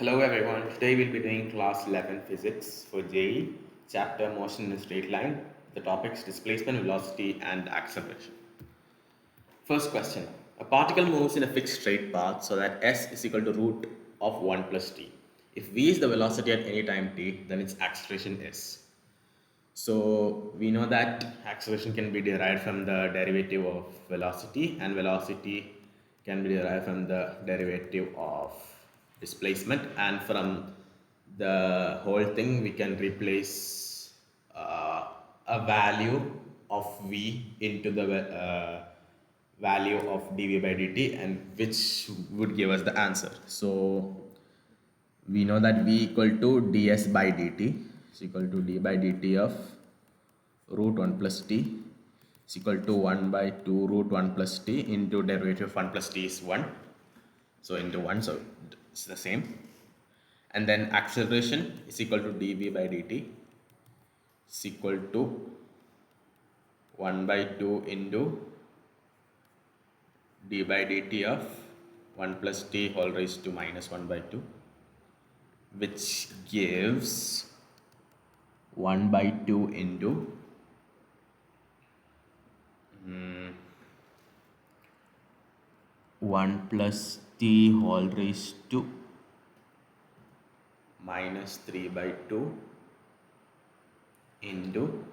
Hello everyone, today we'll be doing class 11 physics for JEE, chapter motion in a straight line. The topics displacement, velocity and acceleration. First question, a particle moves in a fixed straight path so that s is equal to root of 1 plus t. If v is the velocity at any time t, then its acceleration is. So we know that acceleration can be derived from the derivative of velocity, and velocity can be derived from the derivative of displacement, and from the whole thing we can replace a value of v into the value of dv by dt, and which would give us the answer. So we know that v equal to ds by dt is equal to d by dt of root 1 plus t is equal to 1 by 2 root 1 plus t into derivative of 1 plus t is 1, so into 1, so it's the same. And then acceleration is equal to dv by dt is equal to 1 by 2 into d by dt of 1 plus t whole raised to minus 1 by 2, which gives 1 by 2 into 1 plus t whole raised to minus 3 by 2 into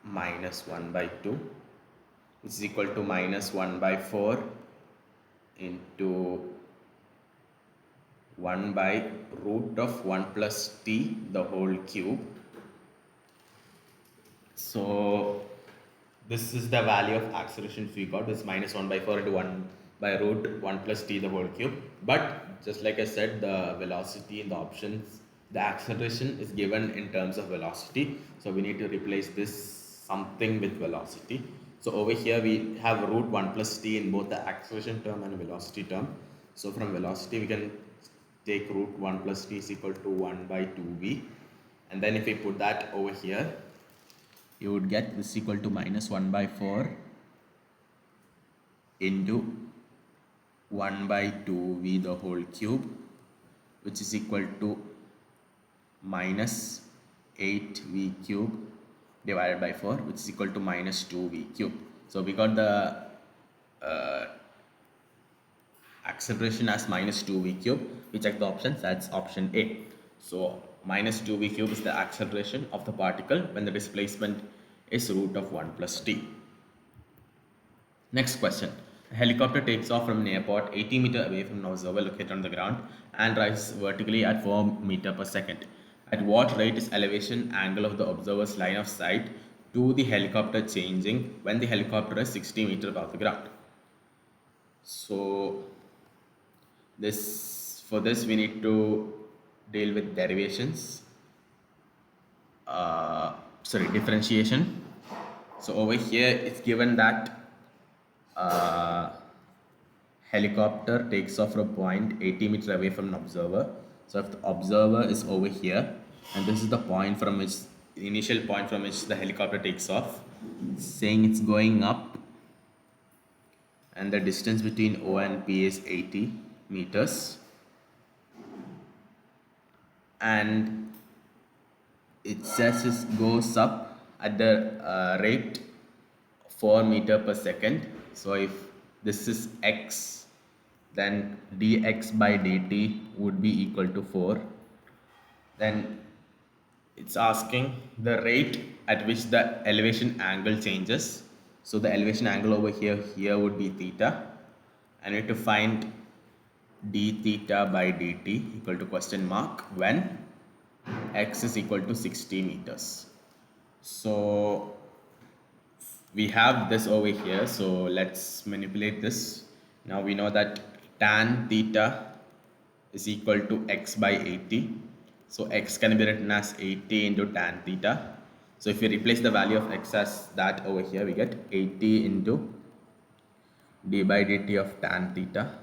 minus 1 by 2, which is equal to minus 1 by 4 into 1 by root of 1 plus t the whole cube. So this is the value of acceleration we got, is minus 1 by 4 into 1 by root 1 plus t the whole cube. But just like I said, the velocity in the options, the acceleration is given in terms of velocity, so we need to replace this something with velocity. So over here we have root 1 plus t in both the acceleration term and velocity term. So from velocity we can take root 1 plus t is equal to 1 by 2v, and then if we put that over here, you would get this equal to minus 1 by 4 into 1 by 2v the whole cube, which is equal to minus 8v cube divided by 4, which is equal to minus 2v cube. So we got the acceleration as minus 2v cube. We check the options, that's option A. So minus 2v cube is the acceleration of the particle when the displacement is root of 1 plus t. Next question. A helicopter takes off from an airport 80 meters away from an observer located on the ground and rises vertically at 4 meters per second. At what rate is elevation angle of the observer's line of sight to the helicopter changing when the helicopter is 60 meters above the ground? So for this we need to deal with derivations, differentiation. So over here it's given that helicopter takes off from a point 80 meters away from an observer. So if the observer is over here and this is the point from which, the initial point from which the helicopter takes off, saying it's going up, and the distance between O and P is 80 meters, and it says it goes up at the rate 4 meters per second. So if this is x, then dx by dt would be equal to 4. Then it's asking the rate at which the elevation angle changes. So the elevation angle over here would be theta, and we have to find d theta by dt equal to question mark when x is equal to 60 meters. So we have this over here, so let's manipulate this. Now we know that tan theta is equal to x by 80, so x can be written as 80 into tan theta. So if we replace the value of x as that over here, we get 80 into d by dt of tan theta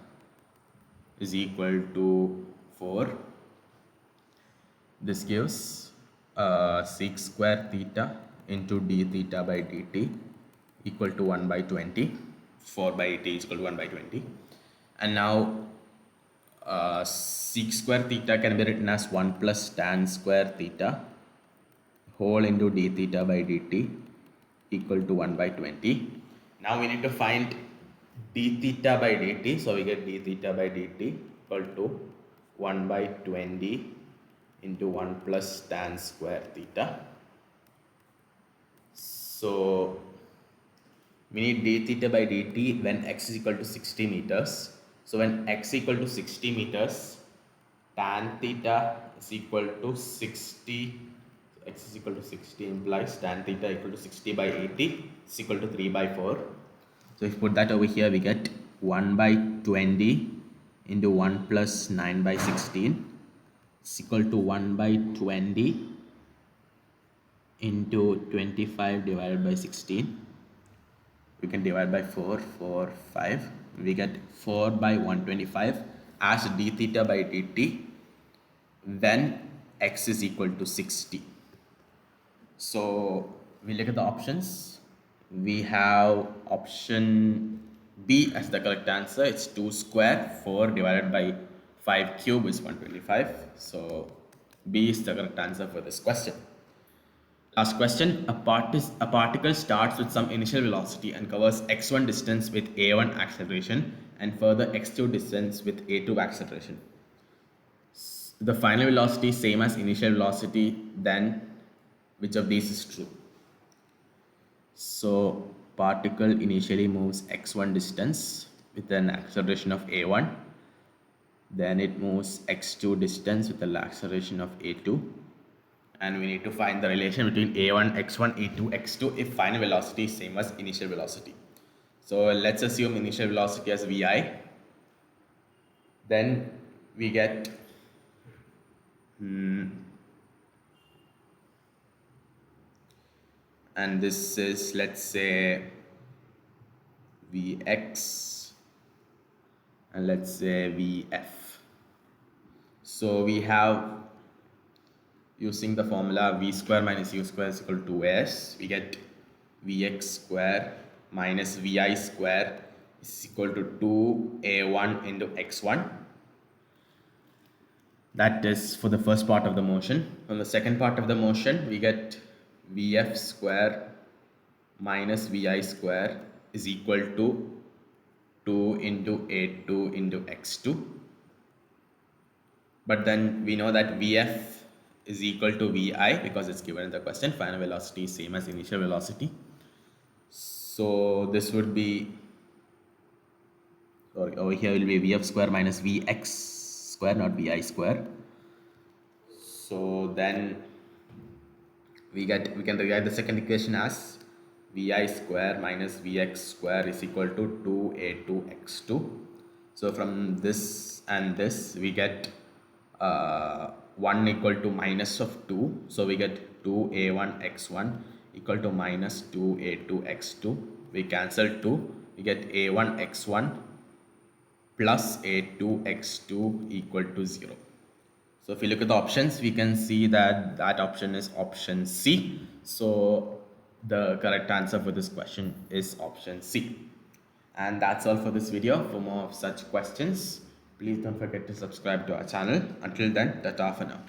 is equal to 4. This gives sec square theta into d theta by dt equal to 1 by 20. 4 by 80 is equal to 1 by 20. And now sec square theta can be written as 1 plus tan square theta whole into d theta by dt equal to 1 by 20. Now we need to find d theta by dt. So we get d theta by dt equal to 1 by 20 into 1 plus tan square theta. So we need d theta by dt when x is equal to 60 meters. So when x is equal to 60 meters, tan theta is equal to 60, x is equal to 60 implies tan theta equal to 60 by 80 is equal to 3 by 4. So if you put that over here, we get 1 by 20 into 1 plus 9 by 16 is equal to 1 by 20 into 25 divided by 16. We can divide by 4, 5. We get 4 by 125 as d theta by dt when x is equal to 60. So we look at the options. We have option B as the correct answer. It's 2 square. 4 divided by 5 cube is 125. So B is the correct answer for this question. Last question. A particle starts with some initial velocity and covers x1 distance with a1 acceleration and further x2 distance with a2 acceleration. The final velocity is same as initial velocity, then which of these is true? So particle initially moves x1 distance with an acceleration of a1, then it moves x2 distance with an acceleration of a2, and we need to find the relation between a1 x1 a2 x2 if final velocity is same as initial velocity. So let's assume initial velocity as vi, then we get and this is, let's say, Vx and let's say Vf. So we have, using the formula v square minus u square is equal to s, we get Vx square minus Vi square is equal to 2a1 into x1. That is for the first part of the motion. On the second part of the motion, we get Vf square minus Vi square is equal to 2 into a2 into x2. But then we know that Vf is equal to Vi because it's given in the question. Final velocity is same as initial velocity. So this would be, sorry, over here will be Vf square minus Vx square, not Vi square. So then we can rewrite the second equation as Vi square minus Vx square is equal to 2a2x2. So from this and this we get 1 equal to minus of 2. So we get 2a1x1 equal to minus 2a2x2. We cancel 2. We get a1x1 plus a2x2 equal to 0. So if you look at the options, we can see that that option is option C. So the correct answer for this question is option C. And that's all for this video. For more of such questions, please don't forget to subscribe to our channel. Until then, ta-ta for now.